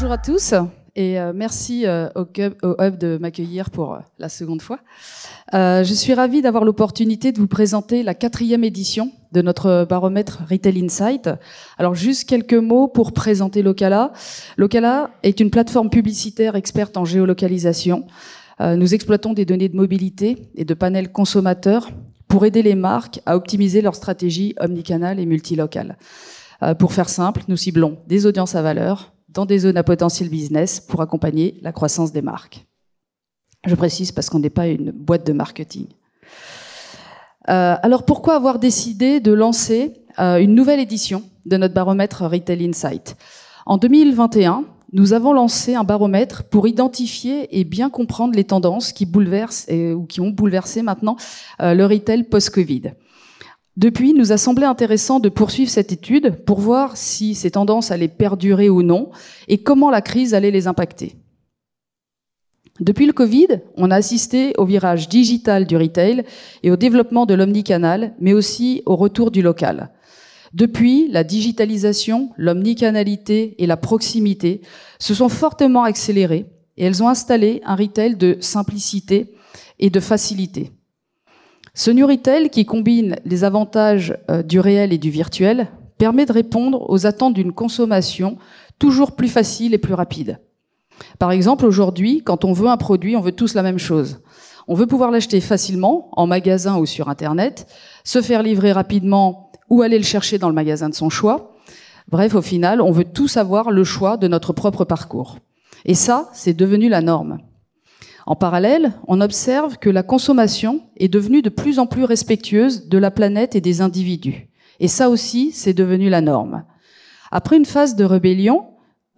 Bonjour à tous et merci au Hub de m'accueillir pour la seconde fois. Je suis ravie d'avoir l'opportunité de vous présenter la 4e édition de notre baromètre Retail Insight. Alors juste quelques mots pour présenter Locala. Locala est une plateforme publicitaire experte en géolocalisation. Nous exploitons des données de mobilité et de panels consommateurs pour aider les marques à optimiser leur stratégie omnicanal et multilocale. Pour faire simple, nous ciblons des audiences à valeur dans des zones à potentiel business pour accompagner la croissance des marques. Je précise parce qu'on n'est pas une boîte de marketing. Alors pourquoi avoir décidé de lancer une nouvelle édition de notre baromètre Retail Insight? En 2021, nous avons lancé un baromètre pour identifier et bien comprendre les tendances qui bouleversent ou qui ont bouleversé maintenant le retail post-Covid. Depuis, il nous a semblé intéressant de poursuivre cette étude pour voir si ces tendances allaient perdurer ou non et comment la crise allait les impacter. Depuis le Covid, on a assisté au virage digital du retail et au développement de l'omnicanal, mais aussi au retour du local. Depuis, la digitalisation, l'omnicanalité et la proximité se sont fortement accélérées et elles ont installé un retail de simplicité et de facilité. Ce New Retail, qui combine les avantages du réel et du virtuel, permet de répondre aux attentes d'une consommation toujours plus facile et plus rapide. Par exemple, aujourd'hui, quand on veut un produit, on veut tous la même chose. On veut pouvoir l'acheter facilement, en magasin ou sur Internet, se faire livrer rapidement ou aller le chercher dans le magasin de son choix. Bref, au final, on veut tous avoir le choix de notre propre parcours. Et ça, c'est devenu la norme. En parallèle, on observe que la consommation est devenue de plus en plus respectueuse de la planète et des individus. Et ça aussi, c'est devenu la norme. Après une phase de rébellion,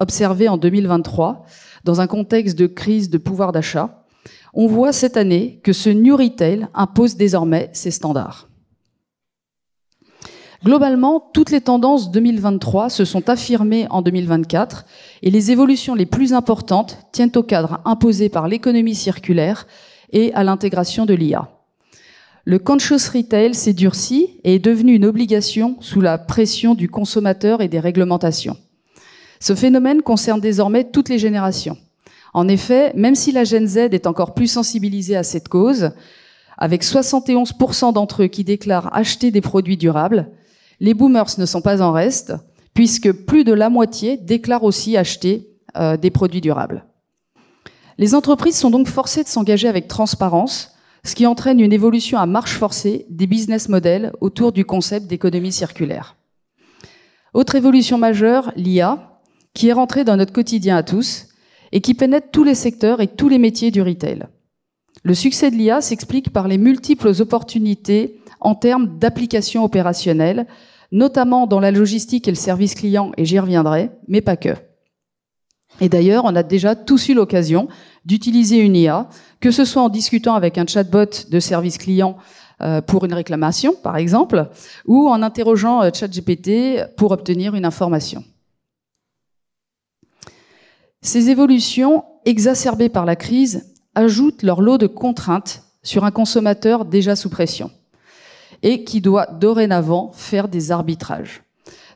observée en 2023, dans un contexte de crise de pouvoir d'achat, on voit cette année que ce New Retail impose désormais ses standards. Globalement, toutes les tendances 2023 se sont affirmées en 2024 et les évolutions les plus importantes tiennent au cadre imposé par l'économie circulaire et à l'intégration de l'IA. Le conscious retail s'est durci et est devenu une obligation sous la pression du consommateur et des réglementations. Ce phénomène concerne désormais toutes les générations. En effet, même si la Gen Z est encore plus sensibilisée à cette cause, avec 71% d'entre eux qui déclarent acheter des produits durables, les boomers ne sont pas en reste, puisque plus de la moitié déclarent aussi acheter des produits durables. Les entreprises sont donc forcées de s'engager avec transparence, ce qui entraîne une évolution à marche forcée des business models autour du concept d'économie circulaire. Autre évolution majeure, l'IA, qui est rentrée dans notre quotidien à tous et qui pénètre tous les secteurs et tous les métiers du retail. Le succès de l'IA s'explique par les multiples opportunités en termes d'applications opérationnelles, notamment dans la logistique et le service client, et j'y reviendrai, mais pas que. Et d'ailleurs, on a déjà tous eu l'occasion d'utiliser une IA, que ce soit en discutant avec un chatbot de service client pour une réclamation, par exemple, ou en interrogeant ChatGPT pour obtenir une information. Ces évolutions, exacerbées par la crise, ajoutent leur lot de contraintes sur un consommateur déjà sous pression et qui doit dorénavant faire des arbitrages.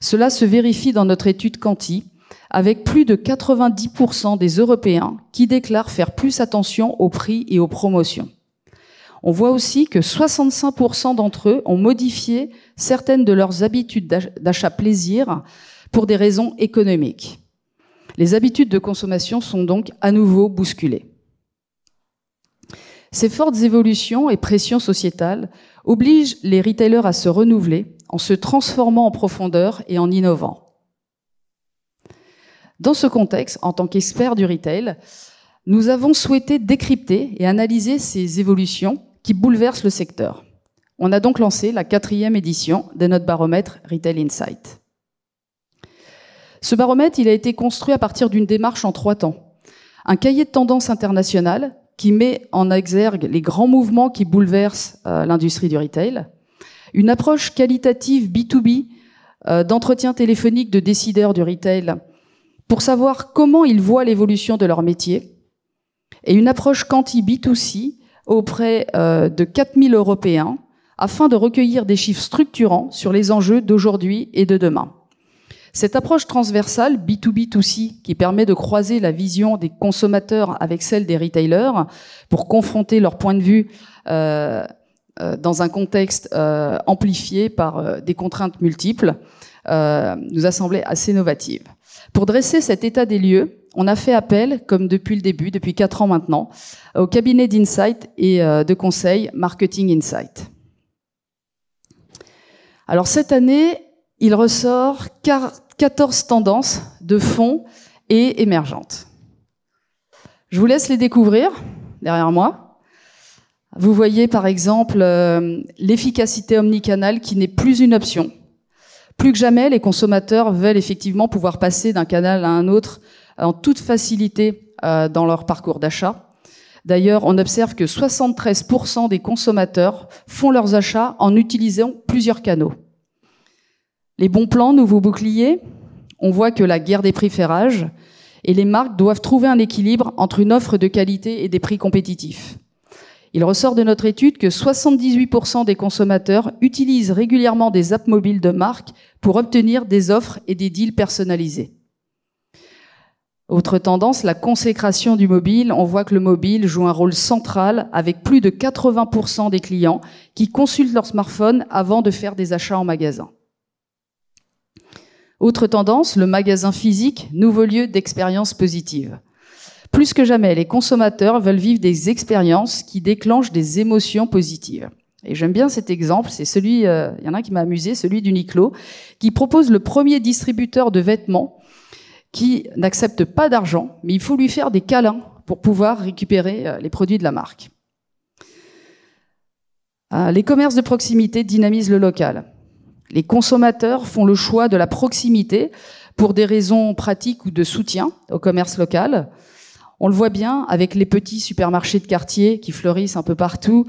Cela se vérifie dans notre étude Quanti, avec plus de 90% des Européens qui déclarent faire plus attention aux prix et aux promotions. On voit aussi que 65% d'entre eux ont modifié certaines de leurs habitudes d'achat plaisir pour des raisons économiques. Les habitudes de consommation sont donc à nouveau bousculées. Ces fortes évolutions et pressions sociétales obligent les retailers à se renouveler en se transformant en profondeur et en innovant. Dans ce contexte, en tant qu'experts du retail, nous avons souhaité décrypter et analyser ces évolutions qui bouleversent le secteur. On a donc lancé la 4e édition de notre baromètre Retail Insight. Ce baromètre, il a été construit à partir d'une démarche en 3 temps. Un cahier de tendance international qui met en exergue les grands mouvements qui bouleversent l'industrie du retail, une approche qualitative B2B d'entretien téléphonique de décideurs du retail pour savoir comment ils voient l'évolution de leur métier, et une approche quanti B2C auprès de 4000 Européens afin de recueillir des chiffres structurants sur les enjeux d'aujourd'hui et de demain. Cette approche transversale B2B2C qui permet de croiser la vision des consommateurs avec celle des retailers pour confronter leur point de vue dans un contexte amplifié par des contraintes multiples nous a semblé assez novative. Pour dresser cet état des lieux, on a fait appel, comme depuis le début, depuis 4 ans maintenant, au cabinet d'insight et de conseil Marketing Insight. Alors cette année, il ressort 14 tendances de fond et émergentes. Je vous laisse les découvrir derrière moi. Vous voyez par exemple l'efficacité omnicanale qui n'est plus une option. Plus que jamais, les consommateurs veulent effectivement pouvoir passer d'un canal à un autre en toute facilité dans leur parcours d'achat. D'ailleurs, on observe que 73% des consommateurs font leurs achats en utilisant plusieurs canaux. Les bons plans, nouveaux boucliers, on voit que la guerre des prix fait rage et les marques doivent trouver un équilibre entre une offre de qualité et des prix compétitifs. Il ressort de notre étude que 78% des consommateurs utilisent régulièrement des apps mobiles de marque pour obtenir des offres et des deals personnalisés. Autre tendance, la consécration du mobile. On voit que le mobile joue un rôle central avec plus de 80% des clients qui consultent leur smartphone avant de faire des achats en magasin. Autre tendance, le magasin physique, nouveau lieu d'expérience positive. Plus que jamais, les consommateurs veulent vivre des expériences qui déclenchent des émotions positives. Et j'aime bien cet exemple, c'est celui, il y en a un qui m'a amusé, celui d'Uniqlo, qui propose le premier distributeur de vêtements qui n'accepte pas d'argent, mais il faut lui faire des câlins pour pouvoir récupérer les produits de la marque. Les commerces de proximité dynamisent le local. Les consommateurs font le choix de la proximité pour des raisons pratiques ou de soutien au commerce local. On le voit bien avec les petits supermarchés de quartier qui fleurissent un peu partout,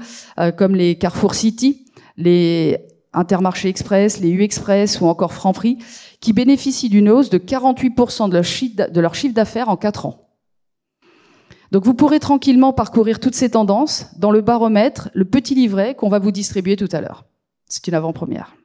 comme les Carrefour City, les Intermarché Express, les U-Express ou encore Franprix, qui bénéficient d'une hausse de 48% de leur chiffre d'affaires en 4 ans. Donc vous pourrez tranquillement parcourir toutes ces tendances dans le baromètre, le petit livret qu'on va vous distribuer tout à l'heure. C'est une avant-première.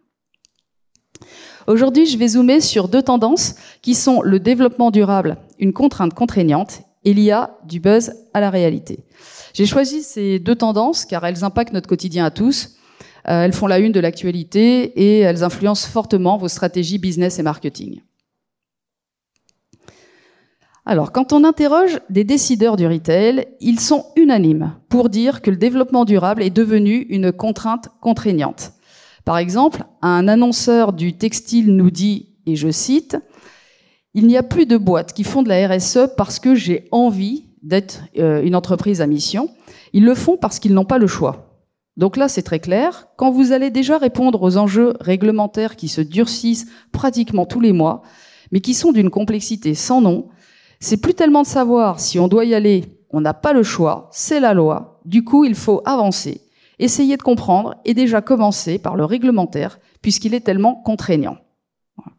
Aujourd'hui, je vais zoomer sur 2 tendances qui sont le développement durable, une contrainte contraignante, et l'IA, du buzz à la réalité. J'ai choisi ces 2 tendances car elles impactent notre quotidien à tous. Elles font la une de l'actualité et elles influencent fortement vos stratégies business et marketing. Alors, quand on interroge des décideurs du retail, ils sont unanimes pour dire que le développement durable est devenu une contrainte contraignante. Par exemple, un annonceur du textile nous dit, et je cite, « Il n'y a plus de boîtes qui font de la RSE parce que j'ai envie d'être une entreprise à mission. Ils le font parce qu'ils n'ont pas le choix. » Donc là, c'est très clair. Quand vous allez déjà répondre aux enjeux réglementaires qui se durcissent pratiquement tous les mois, mais qui sont d'une complexité sans nom, c'est plus tellement de savoir si on doit y aller, on n'a pas le choix, c'est la loi. Du coup, il faut avancer, essayer de comprendre et déjà commencer par le réglementaire, puisqu'il est tellement contraignant.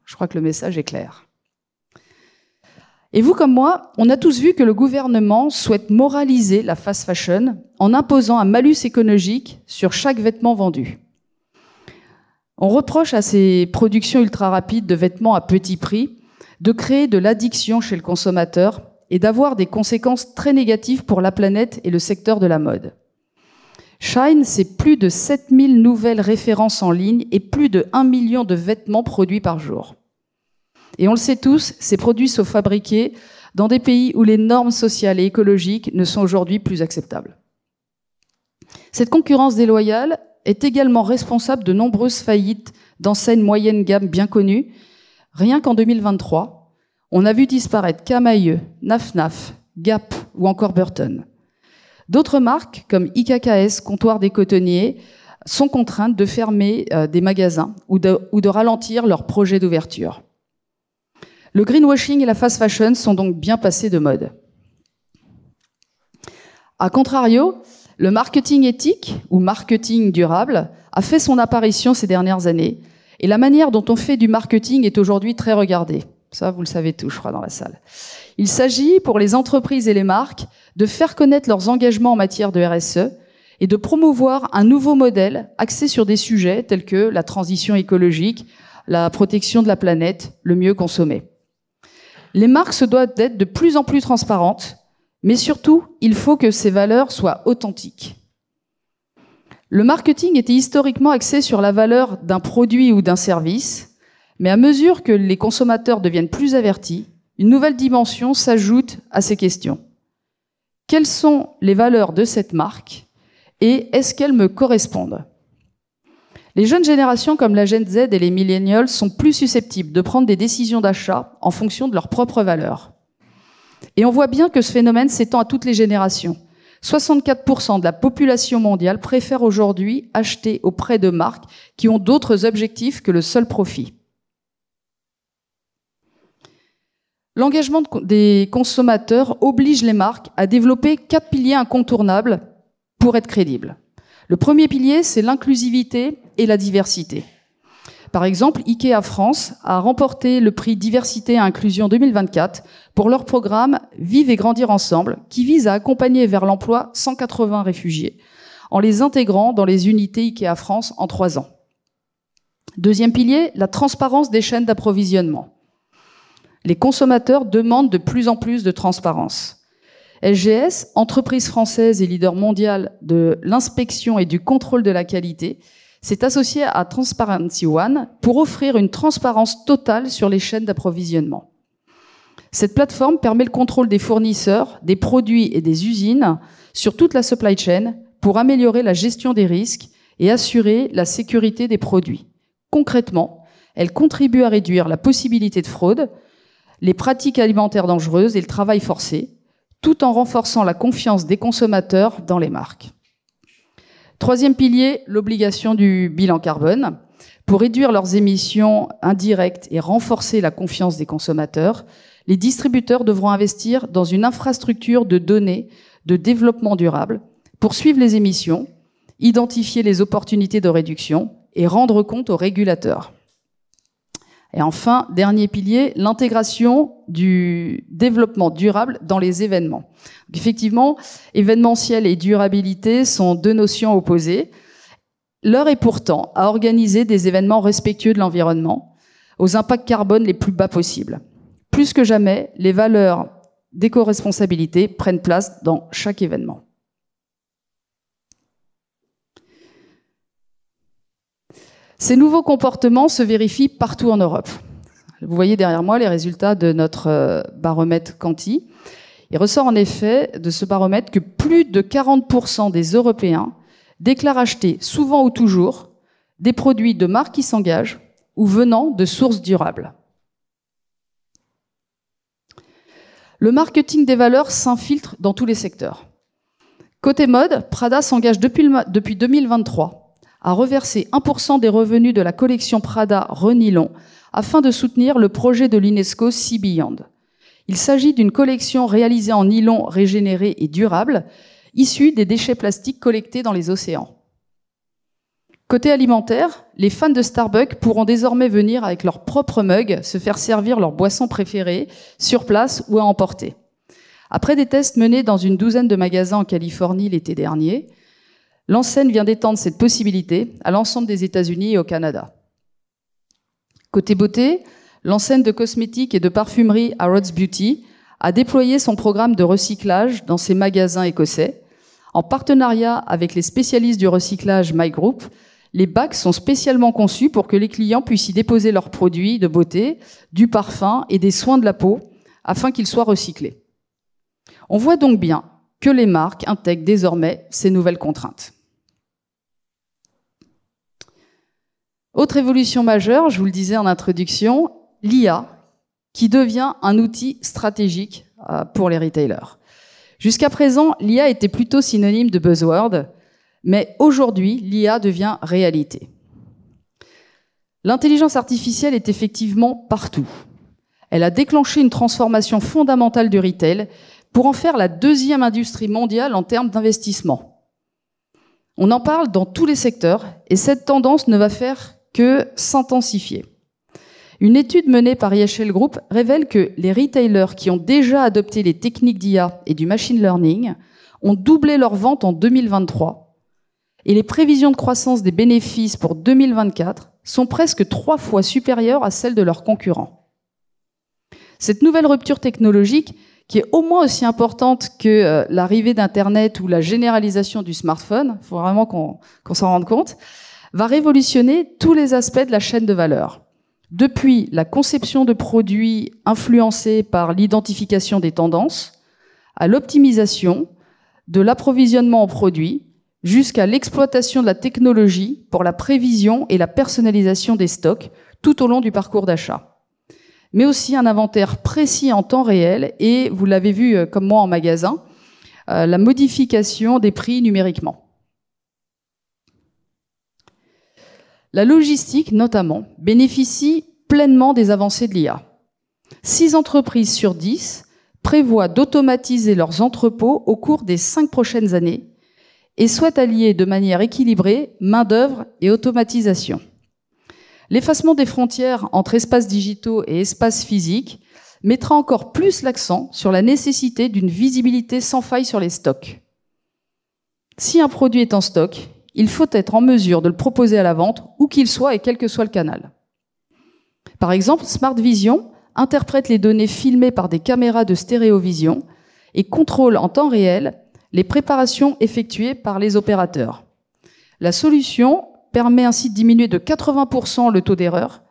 Je crois que le message est clair. Et vous comme moi, on a tous vu que le gouvernement souhaite moraliser la fast fashion en imposant un malus écologique sur chaque vêtement vendu. On reproche à ces productions ultra rapides de vêtements à petit prix de créer de l'addiction chez le consommateur et d'avoir des conséquences très négatives pour la planète et le secteur de la mode. Shine, c'est plus de 7000 nouvelles références en ligne et plus de 1 million de vêtements produits par jour. Et on le sait tous, ces produits sont fabriqués dans des pays où les normes sociales et écologiques ne sont aujourd'hui plus acceptables. Cette concurrence déloyale est également responsable de nombreuses faillites d'enseignes moyenne gamme bien connues. Rien qu'en 2023, on a vu disparaître Camaïeu, Naf Naf, Gap ou encore Burton. D'autres marques, comme IKKS, Comptoir des Cotonniers, sont contraintes de fermer des magasins ou de ralentir leurs projets d'ouverture. Le greenwashing et la fast fashion sont donc bien passés de mode. A contrario, le marketing éthique ou marketing durable a fait son apparition ces dernières années et la manière dont on fait du marketing est aujourd'hui très regardée. Ça, vous le savez tous, je crois, dans la salle. Il s'agit pour les entreprises et les marques de faire connaître leurs engagements en matière de RSE et de promouvoir un nouveau modèle axé sur des sujets tels que la transition écologique, la protection de la planète, le mieux consommer. Les marques se doivent d'être de plus en plus transparentes, mais surtout, il faut que ces valeurs soient authentiques. Le marketing était historiquement axé sur la valeur d'un produit ou d'un service, mais à mesure que les consommateurs deviennent plus avertis, une nouvelle dimension s'ajoute à ces questions. Quelles sont les valeurs de cette marque et est-ce qu'elles me correspondent ? Les jeunes générations comme la Gen Z et les millennials sont plus susceptibles de prendre des décisions d'achat en fonction de leurs propres valeurs. Et on voit bien que ce phénomène s'étend à toutes les générations. 64% de la population mondiale préfère aujourd'hui acheter auprès de marques qui ont d'autres objectifs que le seul profit. L'engagement des consommateurs oblige les marques à développer 4 piliers incontournables pour être crédibles. Le premier pilier, c'est l'inclusivité et la diversité. Par exemple, IKEA France a remporté le prix Diversité et Inclusion 2024 pour leur programme Vivre et grandir ensemble, qui vise à accompagner vers l'emploi 180 réfugiés, en les intégrant dans les unités IKEA France en 3 ans. Deuxième pilier, la transparence des chaînes d'approvisionnement. Les consommateurs demandent de plus en plus de transparence. LGS, entreprise française et leader mondial de l'inspection et du contrôle de la qualité, s'est associé à Transparency One pour offrir une transparence totale sur les chaînes d'approvisionnement. Cette plateforme permet le contrôle des fournisseurs, des produits et des usines sur toute la supply chain pour améliorer la gestion des risques et assurer la sécurité des produits. Concrètement, elle contribue à réduire la possibilité de fraude, les pratiques alimentaires dangereuses et le travail forcé, tout en renforçant la confiance des consommateurs dans les marques. Troisième pilier, l'obligation du bilan carbone. Pour réduire leurs émissions indirectes et renforcer la confiance des consommateurs, les distributeurs devront investir dans une infrastructure de données de développement durable pour suivre les émissions, identifier les opportunités de réduction et rendre compte aux régulateurs. Et enfin, dernier pilier, l'intégration du développement durable dans les événements. Donc effectivement, événementiel et durabilité sont deux notions opposées. L'heure est pourtant à organiser des événements respectueux de l'environnement, aux impacts carbone les plus bas possibles. Plus que jamais, les valeurs d'éco-responsabilité prennent place dans chaque événement. Ces nouveaux comportements se vérifient partout en Europe. Vous voyez derrière moi les résultats de notre baromètre Quanti. Il ressort en effet de ce baromètre que plus de 40% des Européens déclarent acheter souvent ou toujours des produits de marques qui s'engagent ou venant de sources durables. Le marketing des valeurs s'infiltre dans tous les secteurs. Côté mode, Prada s'engage depuis 2023 à reverser 1% des revenus de la collection Prada Renilon afin de soutenir le projet de l'UNESCO Sea Beyond. Il s'agit d'une collection réalisée en nylon régénéré et durable, issue des déchets plastiques collectés dans les océans. Côté alimentaire, les fans de Starbucks pourront désormais venir avec leur propre mug se faire servir leur boisson préférée sur place ou à emporter. Après des tests menés dans une douzaine de magasins en Californie l'été dernier, l'enseigne vient d'étendre cette possibilité à l'ensemble des États-Unis et au Canada. Côté beauté, l'enseigne de cosmétiques et de parfumerie Harrods Beauty a déployé son programme de recyclage dans ses magasins écossais. En partenariat avec les spécialistes du recyclage My Group, les bacs sont spécialement conçus pour que les clients puissent y déposer leurs produits de beauté, du parfum et des soins de la peau afin qu'ils soient recyclés. On voit donc bien que les marques intègrent désormais ces nouvelles contraintes. Autre évolution majeure, je vous le disais en introduction, l'IA, qui devient un outil stratégique pour les retailers. Jusqu'à présent, l'IA était plutôt synonyme de buzzword, mais aujourd'hui, l'IA devient réalité. L'intelligence artificielle est effectivement partout. Elle a déclenché une transformation fondamentale du retail pour en faire la deuxième industrie mondiale en termes d'investissement. On en parle dans tous les secteurs et cette tendance ne va faire que s'intensifier. Une étude menée par IHL Group révèle que les retailers qui ont déjà adopté les techniques d'IA et du machine learning ont doublé leurs ventes en 2023 et les prévisions de croissance des bénéfices pour 2024 sont presque 3 fois supérieures à celles de leurs concurrents. Cette nouvelle rupture technologique, qui est au moins aussi importante que l'arrivée d'Internet ou la généralisation du smartphone, il faut vraiment qu'on s'en rende compte, va révolutionner tous les aspects de la chaîne de valeur. Depuis la conception de produits influencés par l'identification des tendances, à l'optimisation, de l'approvisionnement en produits, jusqu'à l'exploitation de la technologie pour la prévision et la personnalisation des stocks tout au long du parcours d'achat. Mais aussi un inventaire précis en temps réel et, vous l'avez vu comme moi en magasin, la modification des prix numériquement. La logistique, notamment, bénéficie pleinement des avancées de l'IA. 6 entreprises sur 10 prévoient d'automatiser leurs entrepôts au cours des 5 prochaines années et souhaitent allier de manière équilibrée main-d'œuvre et automatisation. L'effacement des frontières entre espaces digitaux et espaces physiques mettra encore plus l'accent sur la nécessité d'une visibilité sans faille sur les stocks. Si un produit est en stock, il faut être en mesure de le proposer à la vente, où qu'il soit et quel que soit le canal. Par exemple, Smart Vision interprète les données filmées par des caméras de stéréovision et contrôle en temps réel les préparations effectuées par les opérateurs. La solution permet ainsi de diminuer de 80% le taux d'erreur.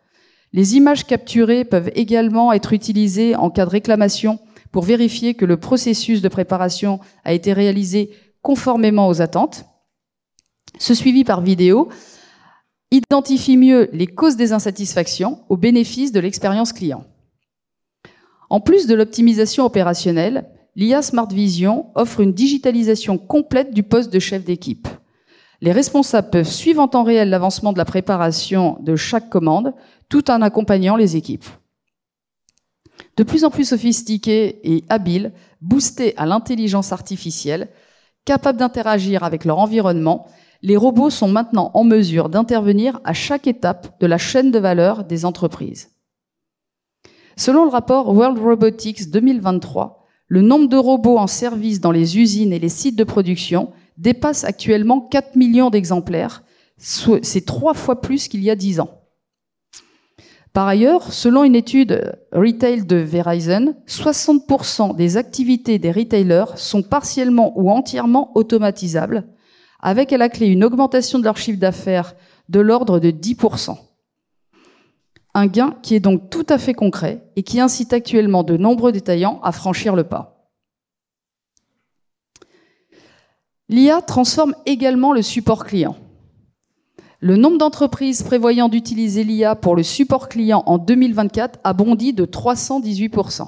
Les images capturées peuvent également être utilisées en cas de réclamation pour vérifier que le processus de préparation a été réalisé conformément aux attentes. Ce suivi par vidéo identifie mieux les causes des insatisfactions au bénéfice de l'expérience client. En plus de l'optimisation opérationnelle, l'IA Smart Vision offre une digitalisation complète du poste de chef d'équipe. Les responsables peuvent suivre en temps réel l'avancement de la préparation de chaque commande, tout en accompagnant les équipes. De plus en plus sophistiqués et habiles, boostés à l'intelligence artificielle, capables d'interagir avec leur environnement, les robots sont maintenant en mesure d'intervenir à chaque étape de la chaîne de valeur des entreprises. Selon le rapport World Robotics 2023, le nombre de robots en service dans les usines et les sites de production dépasse actuellement 4 millions d'exemplaires. C'est 3 fois plus qu'il y a 10 ans. Par ailleurs, selon une étude retail de Verizon, 60% des activités des retailers sont partiellement ou entièrement automatisables, avec à la clé une augmentation de leur chiffre d'affaires de l'ordre de 10%. Un gain qui est donc tout à fait concret et qui incite actuellement de nombreux détaillants à franchir le pas. L'IA transforme également le support client. Le nombre d'entreprises prévoyant d'utiliser l'IA pour le support client en 2024 a bondi de 318%.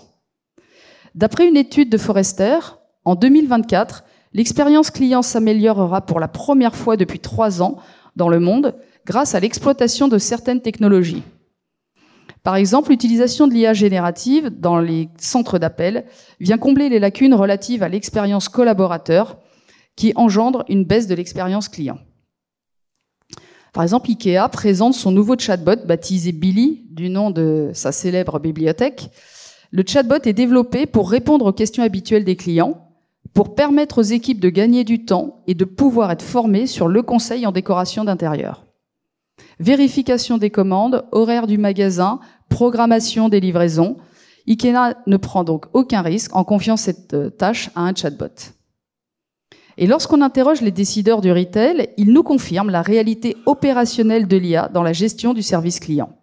D'après une étude de Forrester, en 2024, l'expérience client s'améliorera pour la première fois depuis 3 ans dans le monde grâce à l'exploitation de certaines technologies. Par exemple, l'utilisation de l'IA générative dans les centres d'appel vient combler les lacunes relatives à l'expérience collaborateur qui engendre une baisse de l'expérience client. Par exemple, IKEA présente son nouveau chatbot baptisé Billy, du nom de sa célèbre bibliothèque. Le chatbot est développé pour répondre aux questions habituelles des clients, pour permettre aux équipes de gagner du temps et de pouvoir être formées sur le conseil en décoration d'intérieur. Vérification des commandes, horaire du magasin, programmation des livraisons. IKEA ne prend donc aucun risque en confiant cette tâche à un chatbot. Et lorsqu'on interroge les décideurs du retail, ils nous confirment la réalité opérationnelle de l'IA dans la gestion du service client.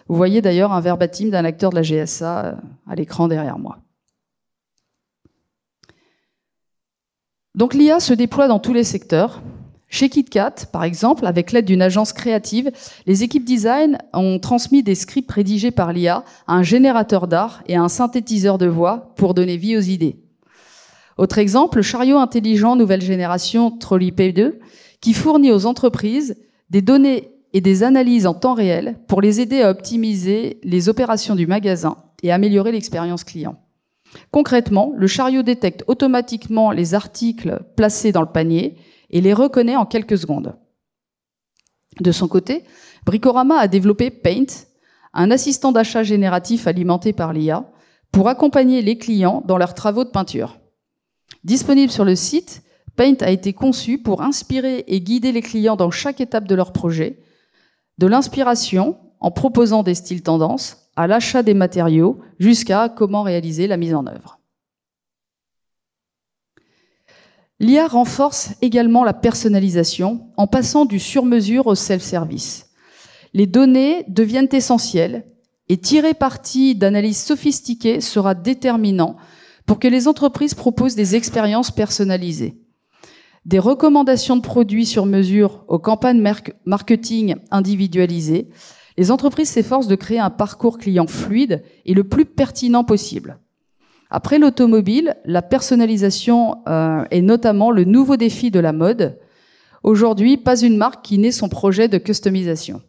Vous voyez d'ailleurs un verbatim d'un acteur de la GSA à l'écran derrière moi. Donc l'IA se déploie dans tous les secteurs. Chez KitKat, par exemple, avec l'aide d'une agence créative, les équipes design ont transmis des scripts rédigés par l'IA à un générateur d'art et à un synthétiseur de voix pour donner vie aux idées. Autre exemple, le chariot intelligent nouvelle génération Trolley P2, qui fournit aux entreprises des données et des analyses en temps réel pour les aider à optimiser les opérations du magasin et améliorer l'expérience client. Concrètement, le chariot détecte automatiquement les articles placés dans le panier et les reconnaît en quelques secondes. De son côté, Bricorama a développé Paint, un assistant d'achat génératif alimenté par l'IA, pour accompagner les clients dans leurs travaux de peinture. Disponible sur le site, Paint a été conçu pour inspirer et guider les clients dans chaque étape de leur projet, de l'inspiration en proposant des styles tendances, à l'achat des matériaux, jusqu'à comment réaliser la mise en œuvre. L'IA renforce également la personnalisation en passant du sur-mesure au self-service. Les données deviennent essentielles et tirer parti d'analyses sophistiquées sera déterminant pour que les entreprises proposent des expériences personnalisées. Des recommandations de produits sur mesure aux campagnes marketing individualisées, les entreprises s'efforcent de créer un parcours client fluide et le plus pertinent possible. Après l'automobile, la personnalisation est notamment le nouveau défi de la mode. Aujourd'hui, pas une marque qui n'ait son projet de customisation.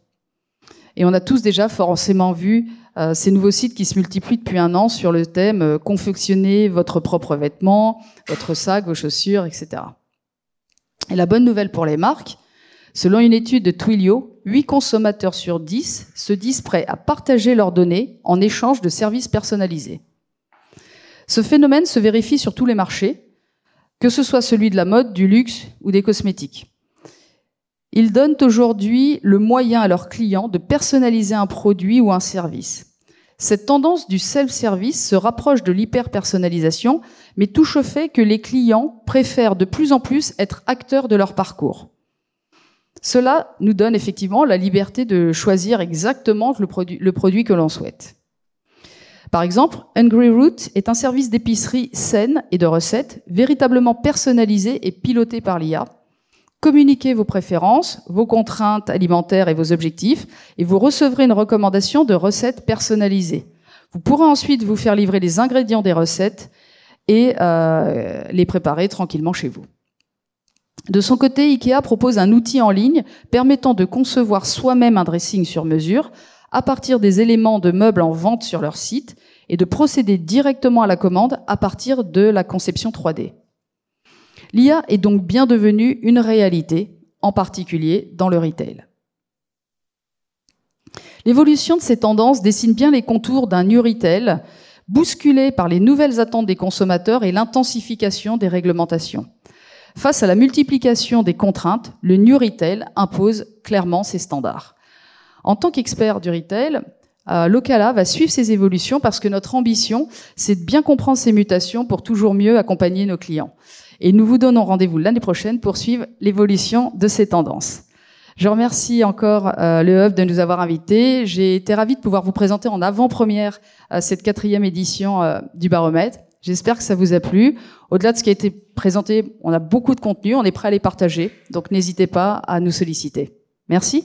Et on a tous déjà forcément vu ces nouveaux sites qui se multiplient depuis un an sur le thème « confectionnez votre propre vêtement, votre sac, vos chaussures, etc. » Et la bonne nouvelle pour les marques, selon une étude de Twilio, 8 consommateurs sur 10 se disent prêts à partager leurs données en échange de services personnalisés. Ce phénomène se vérifie sur tous les marchés, que ce soit celui de la mode, du luxe ou des cosmétiques. Ils donnent aujourd'hui le moyen à leurs clients de personnaliser un produit ou un service. Cette tendance du self-service se rapproche de l'hyper-personnalisation, mais touche au fait que les clients préfèrent de plus en plus être acteurs de leur parcours. Cela nous donne effectivement la liberté de choisir exactement le produit que l'on souhaite. Par exemple, Hungry Root est un service d'épicerie saine et de recettes véritablement personnalisé et piloté par l'IA. Communiquez vos préférences, vos contraintes alimentaires et vos objectifs, et vous recevrez une recommandation de recettes personnalisées. Vous pourrez ensuite vous faire livrer les ingrédients des recettes et les préparer tranquillement chez vous. De son côté, IKEA propose un outil en ligne permettant de concevoir soi-même un dressing sur mesure à partir des éléments de meubles en vente sur leur site et de procéder directement à la commande à partir de la conception 3D. L'IA est donc bien devenue une réalité, en particulier dans le retail. L'évolution de ces tendances dessine bien les contours d'un New Retail, bousculé par les nouvelles attentes des consommateurs et l'intensification des réglementations. Face à la multiplication des contraintes, le New Retail impose clairement ses standards. En tant qu'expert du retail, Locala va suivre ces évolutions parce que notre ambition, c'est de bien comprendre ces mutations pour toujours mieux accompagner nos clients. Et nous vous donnons rendez-vous l'année prochaine pour suivre l'évolution de ces tendances. Je remercie encore le Hub de nous avoir invités. J'ai été ravie de pouvoir vous présenter en avant-première cette 4e édition du Baromètre. J'espère que ça vous a plu. Au-delà de ce qui a été présenté, on a beaucoup de contenu, on est prêt à les partager. Donc n'hésitez pas à nous solliciter. Merci.